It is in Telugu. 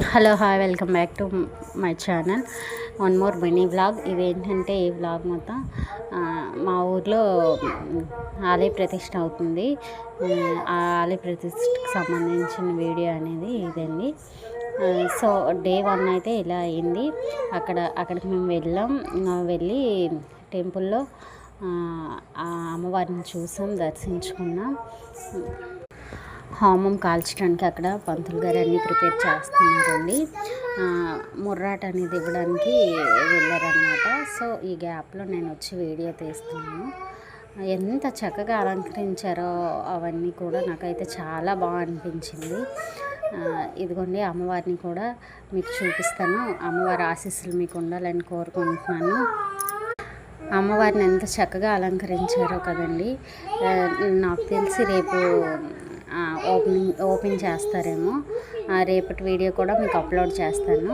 Hello hi welcome back to my channel. One more mini vlog. ఇదేంటంటే ఈ వ్లాగ్ మొత్తం మా ఊర్లో ఆలయ ప్రతిష్ట అవుతుంది. ఆ ఆలయ ప్రతిష్టకు సంబంధించిన వీడియో అనేది ఇదండి. సో డే 1 అయితే ఇలా అయింది. అక్కడికి మేము వెళ్ళి టెంపుల్లో ఆ అమ్మవారిని చూసాం, దర్శించుకున్నాం. హోమం కాల్చడానికి అక్కడ పంతులు గారు అన్నీ ప్రిపేర్ చేస్తున్నారండి. ముర్రాట అనేది ఇవ్వడానికి వెళ్ళారనమాట. సో ఈ గ్యాప్లో నేను వచ్చి వీడియో తీస్తున్నాను. ఎంత చక్కగా అలంకరించారో అవన్నీ కూడా నాకైతే చాలా బాగా అనిపించింది. ఇదిగోండి అమ్మవారిని కూడా మీకు చూపిస్తాను. అమ్మవారి ఆశీస్సులు మీకు ఉండాలని కోరుకుంటున్నాను. అమ్మవారిని ఎంత చక్కగా అలంకరించారో కదండి. నాకు తెలిసి రేపు ఓపెన్ చేస్తారేమో. రేపటి వీడియో కూడా మీకు అప్లోడ్ చేస్తాను.